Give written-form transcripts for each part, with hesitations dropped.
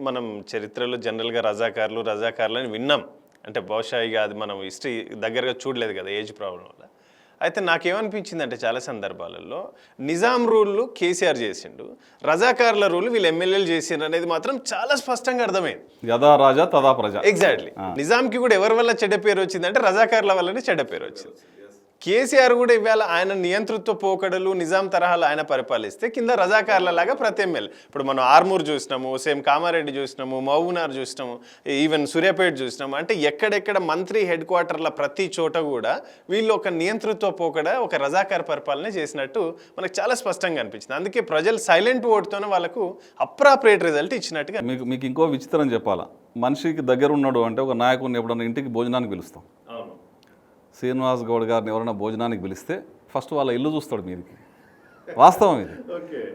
మనం చరిత్రలో జనరల్గా రజాకార్లు అని విన్నాం. అంటే బహుశా ఇక అది మనం హిస్టరీ దగ్గరగా చూడలేదు కదా ఏజ్ ప్రాబ్లం వల్ల. అయితే నాకేమనిపించింది అంటే చాలా సందర్భాలలో నిజాం రూళ్ళు కేసీఆర్ చేసిండు, రజాకార్ల రూల్ వీళ్ళు ఎమ్మెల్యేలు చేసిండ్రు అనేది మాత్రం చాలా స్పష్టంగా అర్థమైంది. యథా రాజా తదా ప్రజ. ఎగ్జాక్ట్లీ. నిజాంకి కూడా ఎవరి వల్ల చెడ్డ పేరు వచ్చిందంటే రజాకార్ల వల్లనే చెడ్డ పేరు వచ్చింది. కేసీఆర్ కూడా ఇవాళ ఆయన నియంతృత్వ పోకడలు నిజాం తరహాలో ఆయన పరిపాలిస్తే కింద రజాకార్ల లాగా ప్రతి ఎమ్మెల్యే, ఇప్పుడు మనం ఆర్మూర్ చూసినాము, సేమ్ కామారెడ్డి చూసినాము, మహబూబ్నగర్ చూసినాము, ఈవెన్ సూర్యాపేట చూసినాము. అంటే ఎక్కడెక్కడ మంత్రి హెడ్ క్వార్టర్ల ప్రతి చోట కూడా వీళ్ళు ఒక నియంతృత్వ పోకడ ఒక రజాకార్ పరిపాలన చేసినట్టు మనకు చాలా స్పష్టంగా అనిపించింది. అందుకే ప్రజలు సైలెంట్ ఓటుతోనే వాళ్ళకు అప్రాప్రియేట్ రిజల్ట్ ఇచ్చినట్టుగా. మీకు ఇంకో విచిత్రం చెప్పాలా, మనిషికి దగ్గర ఉన్నాడు అంటే ఒక నాయకుడిని ఎప్పుడన్నా ఇంటికి భోజనానికి పిలుస్తాం. శ్రీనివాస్ గౌడ్ గారిని ఎవరైనా భోజనానికి పిలిస్తే ఫస్ట్ వాళ్ళ ఇల్లు చూస్తాడు మీదికి. వాస్తవం ఇది.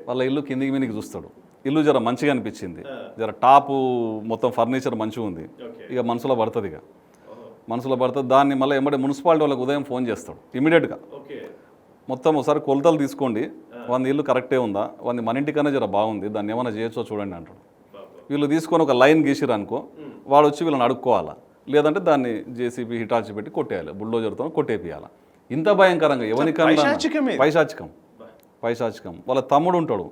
వాళ్ళ ఇల్లు కిందికి మీదికి చూస్తాడు. ఇల్లు జర మంచిగా అనిపించింది, జర టాపు మొత్తం ఫర్నిచర్ మంచిగా ఉంది, ఇక మనసులో పడుతుంది. మనసులో పడుతుంది. దాన్ని మళ్ళీ ఎమ్మడే మున్సిపాలిటీ వాళ్ళకి ఉదయం ఫోన్ చేస్తాడు ఇమీడియట్గా. మొత్తం ఒకసారి కొలతలు తీసుకోండి, వాళ్ళ ఇల్లు కరెక్టే ఉందా, వాళ్ళ మన ఇంటికన్నా జర బాగుంది, దాన్ని ఏమైనా చేయొచ్చో చూడండి అంటాడు. వీళ్ళు తీసుకొని ఒక లైన్ గీసిరు అనుకో, వాడు వచ్చి వీళ్ళని అడుక్కోవాలా, లేదంటే దాన్ని జేసీబీ హిటాచి పెట్టి కొట్టేయాలి, బుల్డోజర్తో కొట్టేపియాలి. ఇంత భయంకరంగా ఎవరికన్నా పైశాచికం. వాళ్ళ తమ్ముడు ఉంటాడు,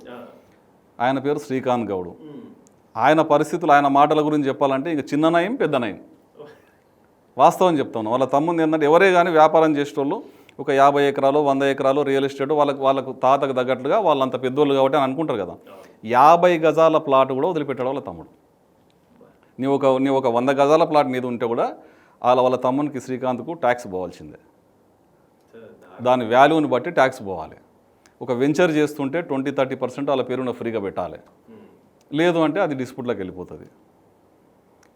ఆయన పేరు శ్రీకాంత్ గౌడ్. ఆయన పరిస్థితులు ఆయన మాటల గురించి చెప్పాలంటే ఇంక చిన్న నయం పెద్ద నయం. వాస్తవం చెప్తాను. వాళ్ళ తమ్ముడు ఏంటంటే ఎవరే కానీ వ్యాపారం చేసేటోళ్ళు ఒక 50 ఎకరాలు 100 ఎకరాలు రియల్ ఎస్టేట్ వాళ్ళకు తాతకు తగ్గట్లుగా వాళ్ళంత పెద్దోళ్ళు కాబట్టి అని అనుకుంటారు కదా. 50 గజాల ప్లాట్ కూడా వదిలిపెట్టాడు వాళ్ళ తమ్ముడు. నీవు ఒక 100 గజాల ప్లాట్ మీద ఉంటే కూడా వాళ్ళ తమ్మునికి శ్రీకాంత్కు ట్యాక్స్ పోవాల్సిందే. దాని వాల్యూని బట్టి ట్యాక్స్ పోవాలి. ఒక వెంచర్ చేస్తుంటే 20-30% వాళ్ళ పేరున ఫ్రీగా పెట్టాలి, లేదు అంటే అది డిస్ప్యూట్లోకి వెళ్ళిపోతుంది.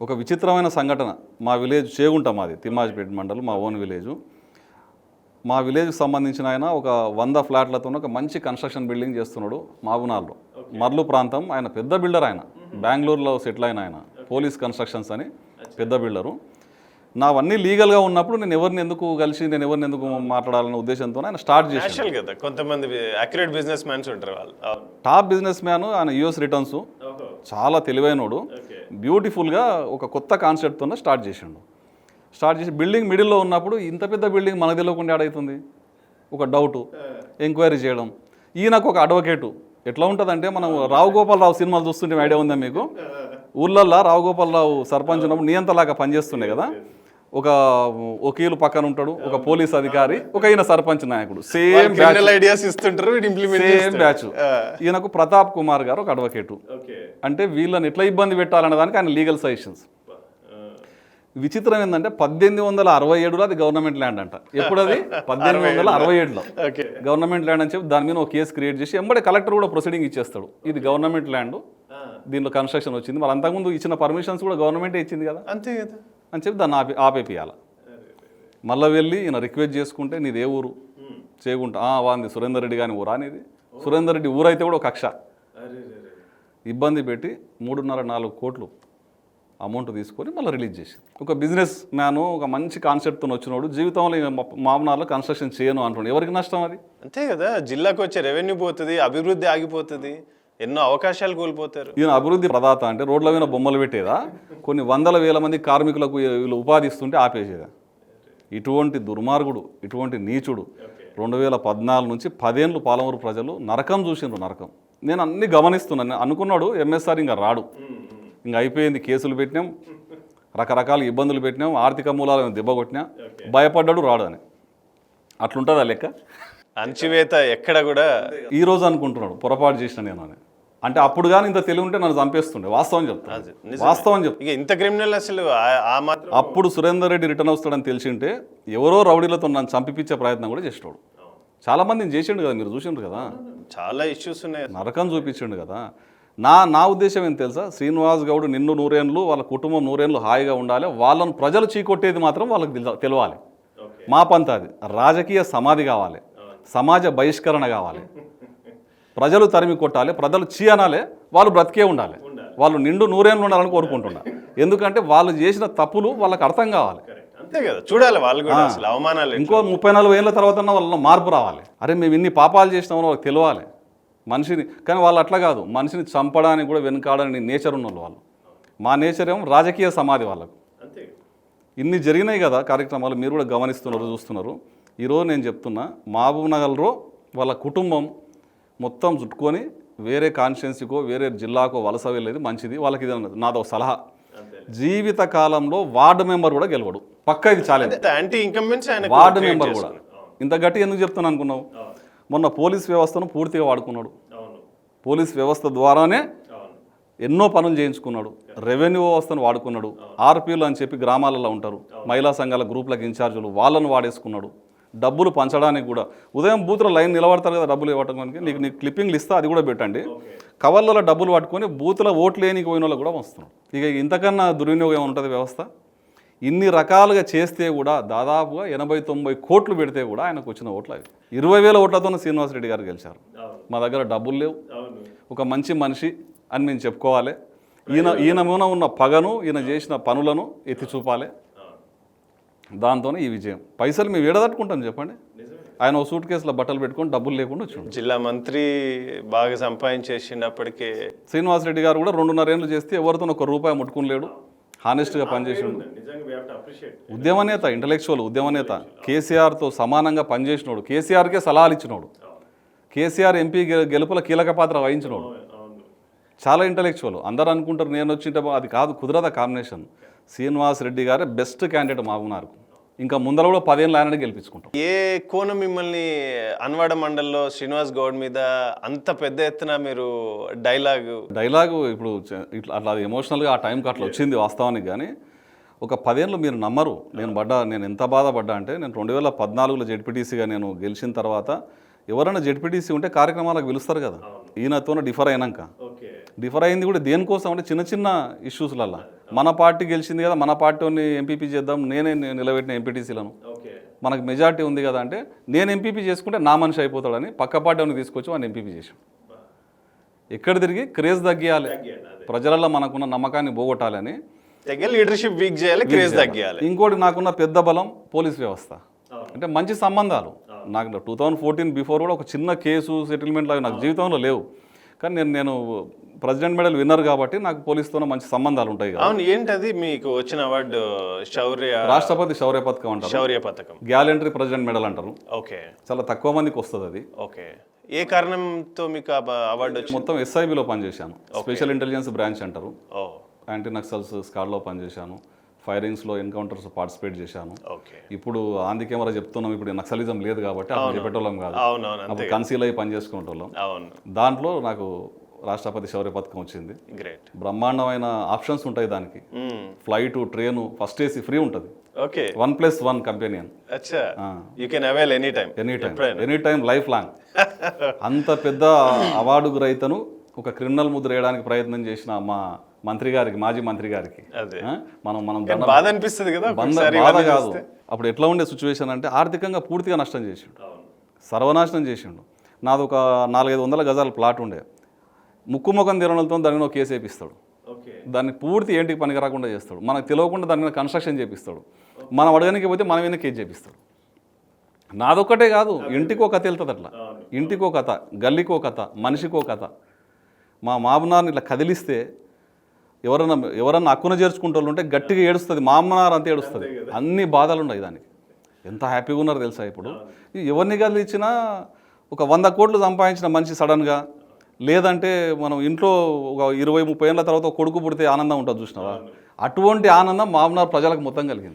ఒక విచిత్రమైన సంఘటన మా విలేజ్ చేగుంట, మాది తిమ్మాజిపేట మండలం, మా ఓన్ విలేజు. మా విలేజ్కి సంబంధించిన ఆయన ఒక 100 ఫ్లాట్లతో ఒక మంచి కన్స్ట్రక్షన్ బిల్డింగ్ చేస్తున్నాడు మహబూబ్నగర్లో. మర్లు ప్రాంతం, ఆయన పెద్ద బిల్డర్, ఆయన బెంగళూరులో సెటిల్ అయిన ఆయన, పోలీస్ కన్స్ట్రక్షన్స్ అని పెద్ద బిల్డరు. నావన్నీ లీగల్గా ఉన్నప్పుడు నేను ఎవరిని ఎందుకు కలిసి నేను ఎవరిని ఎందుకు మాట్లాడాలనే ఉద్దేశంతో ఆయన స్టార్ట్ చేశాను కదా. కొంతమంది అక్యురేట్ బిజినెస్ మ్యాన్స్ ఉంటారు, వాళ్ళు టాప్ బిజినెస్ మ్యాన్, ఆయన యూఎస్ రిటర్న్స్, చాలా తెలివైనోడు. బ్యూటిఫుల్గా ఒక కొత్త కాన్సెప్ట్తో స్టార్ట్ చేసి బిల్డింగ్ మిడిల్లో ఉన్నప్పుడు ఇంత పెద్ద బిల్డింగ్ మనకు తెలియకుండా ఆడవుతుంది. ఒక డౌటు, ఎంక్వైరీ చేయడం. ఈయనకు ఒక అడ్వకేటు. ఎట్లా ఉంటుందంటే మనం రావు గోపాలరావు సినిమాలు చూస్తుంటే ఐడియా ఉందా మీకు? ఊళ్ళల్లో రావు గోపాలరావు సర్పంచ్ ఉన్నప్పుడు నియంతలాగా పనిచేస్తుండే కదా. ఒక వకీలు పక్కన ఉంటాడు, ఒక పోలీస్ అధికారి, ఒక ఈయన సర్పంచ్ నాయకుడు. Same batch. ఈయనకు ప్రతాప్ కుమార్ గారు ఒక అడ్వకేటు. అంటే వీళ్ళని ఎట్లా ఇబ్బంది పెట్టాలనే దానికి ఆయన లీగల్ సజెషన్స్. విచిత్రం ఏంటంటే 1867లో అది గవర్నమెంట్ ల్యాండ్ అంట. ఎప్పుడు అది? 1867లో గవర్నమెంట్ ల్యాండ్ అని చెప్పి దాని మీద ఒక కేసు క్రియేట్ చేసి ఎంబడే కలెక్టర్ కూడా ప్రొసీడింగ్ ఇచ్చేస్తాడు. ఇది గవర్నమెంట్ ల్యాండ్, దీనిలో కన్స్ట్రక్షన్ వచ్చింది, మరి అంతకుముందు ఇచ్చిన పర్మిషన్స్ కూడా గవర్నమెంటే ఇచ్చింది కదా, అంతే కదా అని చెప్పి దాన్ని ఆపేపియాలి. మళ్ళీ వెళ్ళి ఈయన రిక్వెస్ట్ చేసుకుంటే నీదే ఊరు చేయకుంటా, వాంది సురేందర్ రెడ్డి కానీ ఊరా అనేది. సురేందర్ రెడ్డి ఊరైతే కూడా ఒక కక్ష ఇబ్బంది పెట్టి 3.5-4 కోట్లు అమౌంట్ తీసుకొని మళ్ళీ రిలీజ్ చేసి, ఒక బిజినెస్ మ్యాను ఒక మంచి కాన్సెప్ట్తో వచ్చినోడు జీవితంలో మామూలు కన్స్ట్రక్షన్ చేయను అంటున్నాడు. ఎవరికి నష్టం అది? అంతే కదా. జిల్లాకు వచ్చే రెవెన్యూ పోతుంది, అభివృద్ధి ఆగిపోతుంది, ఎన్నో అవకాశాలు కోల్పోతారు. ఈయన అభివృద్ధి ప్రదాత అంటే రోడ్ల మీద బొమ్మలు పెట్టేదా, కొన్ని 100,000 మంది కార్మికులకు వీళ్ళు ఉపాధి ఇస్తుంటే ఆపేసేదా. ఇటువంటి దుర్మార్గుడు, ఇటువంటి నీచుడు 2014 నుంచి 10 ఏళ్ళు పాలమూరు ప్రజలు నరకం చూసిండ్రు, నరకం. నేను అన్ని గమనిస్తున్నాను. అనుకున్నాడు ఎంఎస్ఆర్ ఇంకా రాడు, ఇంకా అయిపోయింది, కేసులు పెట్టినాం, రకరకాల ఇబ్బందులు పెట్టినాం, ఆర్థిక మూలాలను దెబ్బ కొట్టినా, భయపడ్డాడు రాడు అని. అట్లుంటుందా లెక్క? అణచివేత ఎక్కడ కూడా. ఈరోజు అనుకుంటున్నాడు పొరపాటు చేసిన నేను అని. అంటే అప్పుడు కానీ ఇంత తెలివి ఉంటే నన్ను చంపేస్తుండే. వాస్తవం చెప్తాను. ఇంత క్రిమినల్ అసలు అప్పుడు సురేందర్ రెడ్డి రిటర్న్ వస్తాడని తెలిసింటే ఎవరో రౌడీలతో నన్ను చంపిపించే ప్రయత్నం కూడా చేసేవాడు. చాలా మందిని చేసిండు కదా, మీరు చూసిండ్రు కదా, చాలా ఇష్యూస్ ఉన్నాయి, నరకం చూపించిండు కదా. నా ఉద్దేశం ఏంటి తెలుసా? శ్రీనివాస్ గౌడ్ నిన్ను 100 ఏళ్ళు, వాళ్ళ కుటుంబం 100 ఏళ్ళు హాయిగా ఉండాలి, వాళ్ళను ప్రజలు చీకొట్టేది మాత్రం వాళ్ళకి తెలవాలి. మా పంత అది. రాజకీయ సమాధి కావాలి, సమాజ బహిష్కరణ కావాలి, ప్రజలు తరిమి కొట్టాలి, ప్రజలు చీ అనాలి, వాళ్ళు బ్రతికే ఉండాలి, వాళ్ళు నిండు 100 ఏళ్ళు ఉండాలని కోరుకుంటున్నారు. ఎందుకంటే వాళ్ళు చేసిన తప్పులు వాళ్ళకి అర్థం కావాలి. అంతే కదా, చూడాలి వాళ్ళు కూడా అసలు అవమానాలు. ఇంకో 30-40 ఏళ్ళ తర్వాత వాళ్ళలో మార్పు రావాలి. అరే మేము ఇన్ని పాపాలు చేసినామని వాళ్ళకి తెలియాలి మనిషిని. కానీ వాళ్ళు అట్లా కాదు, మనిషిని చంపడానికి కూడా వెనుకాడని నేచర్ ఉన్న వాళ్ళు. మా నేచర్ ఏమో రాజకీయ సమాధి వాళ్ళకు. అంతే. ఇన్ని జరిగినాయి కదా కార్యక్రమాలు, మీరు కూడా గమనిస్తున్నారు, చూస్తున్నారు. ఈరోజు నేను చెప్తున్నా, మహబూబ్ నగర్లో వాళ్ళ కుటుంబం మొత్తం చుట్టుకొని వేరే కాన్స్టిట్యున్సీకో వేరే జిల్లాకో వలస వెళ్ళేది మంచిది. వాళ్ళకి ఇది నాదో సలహా, జీవిత కాలంలో వార్డు మెంబర్ కూడా గెలవడు, పక్కా ఇది challenge. Anti incumbence ward member కూడా ఇంత గట్టి ఎందుకు చెప్తాను అనుకున్నావు? మొన్న పోలీస్ వ్యవస్థను పూర్తిగా వాడుకున్నాడు. పోలీస్ వ్యవస్థ ద్వారానే ఎన్నో పనులు చేయించుకున్నాడు. రెవెన్యూ వ్యవస్థను వాడుకున్నాడు. ఆర్పీలు అని చెప్పి గ్రామాలలో ఉంటారు, మహిళా సంఘాల గ్రూపులకు ఇన్ఛార్జీలు, వాళ్ళను వాడేసుకున్నాడు. డబ్బులు పంచడానికి కూడా ఉదయం బూత్లో లైన్ నిలబడతారు కదా డబ్బులు ఇవ్వడానికి, నీకు క్లిప్పింగ్లు ఇస్తా, అది కూడా పెట్టండి. కవర్లలో డబ్బులు పట్టుకొని బూత్లో ఓట్లు లేనికి పోయిన వాళ్ళు కూడా వస్తున్నాడు. ఇక ఇంతకన్నా దుర్వినియోగం ఉంటుంది వ్యవస్థ. ఇన్ని రకాలుగా చేస్తే కూడా దాదాపుగా 80-90 కోట్లు పెడితే కూడా ఆయనకు వచ్చిన ఓట్లు అవి 20,000 ఓట్లతో శ్రీనివాసరెడ్డి గారు గెలిచారు. మా దగ్గర డబ్బులు లేవు, ఒక మంచి మనిషి అని మేము చెప్పుకోవాలి. ఈయన మీద ఉన్న పగను, ఈయన చేసిన పనులను ఎత్తి చూపాలి. దాంతోనే ఈ విజయం. పైసలు మేము ఏడదట్టుకుంటాం చెప్పండి? ఆయన ఒక సూట్ కేసులో బట్టలు పెట్టుకొని డబ్బులు లేకుండా వచ్చి జిల్లా మంత్రి బాగా సంపాదించేసినప్పటికీ శ్రీనివాసరెడ్డి గారు కూడా 2.5 ఏళ్ళు చేస్తే ఎవరితో ఒక రూపాయి ముట్టుకునిలేడు, హానెస్ట్గా పనిచేసిండు. ఉద్యమ నేత, ఇంటలెక్చువల్ ఉద్యమ నేత, కేసీఆర్తో సమానంగా పనిచేసినోడు, కేసీఆర్కే సలహాలు ఇచ్చినోడు, కేసీఆర్ ఎంపీ గెలుపుల కీలక పాత్ర వహించినోడు, చాలా ఇంటలెక్చువల్. అందరూ అనుకుంటారు నేను వచ్చింటే అది కాదు, కుదరదా కాంబినేషన్. శ్రీనివాసరెడ్డి గారే బెస్ట్ క్యాండిడేట్ మహబూబ్నగర్కు. ఇంకా ముందర కూడా 10 ఏళ్ళు ఆయననే గెలిపించుకుంటాం. ఏ కోణం మిమ్మల్ని అన్వాడ మండల్లో శ్రీనివాస్ గౌడ్ మీద అంత పెద్ద ఎత్తున మీరు డైలాగు ఇప్పుడు ఇట్లా అట్లా అది ఎమోషనల్గా ఆ టైంకి అట్లా వచ్చింది వాస్తవానికి. కానీ ఒక 10 ఏళ్ళు మీరు నమ్మరు నేను ఎంత బాధపడ్డా అంటే, నేను 2014లో జెడ్పీటీసీగా నేను గెలిచిన తర్వాత ఎవరైనా జెడ్పీటీసీ ఉంటే కార్యక్రమాలకు పిలుస్తారు కదా, ఈయనతోనే డిఫర్ అయినాక. డిఫర్ అయింది కూడా దేనికోసం అంటే చిన్న చిన్న ఇష్యూస్లల్లో. మన పార్టీ గెలిచింది కదా, మన పార్టీని ఎంపీపీ చేద్దాం, నేనే నిలబెట్టిన ఎంపీటీసీలను, మనకు మెజార్టీ ఉంది కదా అంటే నేను ఎంపీపీ చేసుకుంటే నా మనిషి అయిపోతాడని పక్క పార్టీని తీసుకొచ్చి వాడిని ఎంపీపీ చేసాం. ఎక్కడ తిరిగి క్రేజ్ తగ్గియాలి, ప్రజలలో మనకున్న నమ్మకాన్ని పోగొట్టాలని, లీడర్షిప్ వీక్ చేయాలి, క్రేజ్ తగ్గియాలి. ఇంకోటి నాకున్న పెద్ద బలం పోలీస్ వ్యవస్థ, అంటే మంచి సంబంధాలు. నాకు 2014 బిఫోర్ కూడా ఒక చిన్న కేసు సెటిల్మెంట్లు అవి నాకు జీవితంలో లేవు. కానీ నేను ప్రెసిడెంట్ మెడల్ విన్నర్ కాబట్టి నాకు పోలీసుతో మంచి సంబంధాలు ఉంటాయి కదా. అవును, ఏంటది మీకు వచ్చిన అవార్డు? రాష్ట్రపతి శౌర్య పథకం అంటారు. శౌర్య పథకం, గ్యాలంటరీ ప్రెసిడెంట్ మెడల్ అంటారు. ఓకే, చాలా తక్కువ మందికి వస్తుంది అది. ఓకే, ఏ కారణంతో మీకు అవార్డు వచ్చింది? మొత్తం ఎస్ఐబిలో పనిచేశాను, స్పెషల్ ఇంటెలిజెన్స్ బ్రాంచ్ అంటారు. యాంటీ నక్సల్స్ స్క్వాడ్లో పనిచేశాను, ఫైరింగ్స్లో ఎన్కౌంటర్స్ పార్టిసిపేట్ చేశాను. ఇప్పుడు ఆంది కెమెరా చెప్తున్నాం, ఇప్పుడు నక్సలిజం లేదు కాబట్టి అప్పుడు చెప్పేటోళ్ళం కాదు, అప్పుడు కన్సీల్ అయ్యి పని చేసుకునేటోళ్ళం. దాంట్లో నాకు రాష్ట్రపతి శౌర్య పథకం వచ్చింది. బ్రహ్మాండమైన ఆప్షన్స్ ఉంటాయి దానికి, flight, train, first AC free ఉంటుంది, 1+1 companion, any time life long. అంత పెద్ద అవార్డు రైతను ఒక క్రిమినల్ ముద్ర వేయడానికి ప్రయత్నం చేసిన మా మంత్రి గారికి, మాజీ మంత్రి గారికి మనం బాధ అనిపిస్తుంది కదా. బాధ కాదు, అప్పుడు ఎట్లా ఉండే సిచ్యువేషన్ అంటే ఆర్థికంగా పూర్తిగా నష్టం చేసిండు, సర్వనాశనం చేసిండు. నాది ఒక 400-500 గజాల ప్లాట్ ఉండే, ముక్కుముఖం తిరణలతో దాని మీద కేసు వేపిస్తాడు, దాన్ని పూర్తి ఏంటికి పనికి రాకుండా చేస్తాడు, మనకు తెలియకుండా దాని మీద కన్స్ట్రక్షన్ చేపిస్తాడు, మనం అడగడానికి పోతే మన మీద కేసు చేపిస్తాడు. నాదొక్కటే కాదు, ఇంటికో కథ వెళ్తుంది అట్లా, ఇంటికో కథ, గల్లీకో కథ, మనిషికో కథ. మా మామనార్ని ఇట్లా కదిలిస్తే ఎవరన్నా అక్కున చేర్చుకుంటూ ఉంటే గట్టిగా ఏడుస్తుంది, మా అమ్మనారు అంతే ఏడుస్తుంది. అన్ని బాధలు ఉన్నాయి దానికి. ఎంత హ్యాపీగా ఉన్నారు తెలుసా ఇప్పుడు. ఎవరిని కదిలిచ్చినా ఒక 100 కోట్లు సంపాదించిన మనిషి సడన్గా, లేదంటే మనం ఇంట్లో ఒక 20-30 ఏళ్ళ తర్వాత కొడుకు పుడితే ఆనందం ఉంటుంది చూసినావా, అటువంటి ఆనందం మామనార్ ప్రజలకు మొత్తం కలిగింది.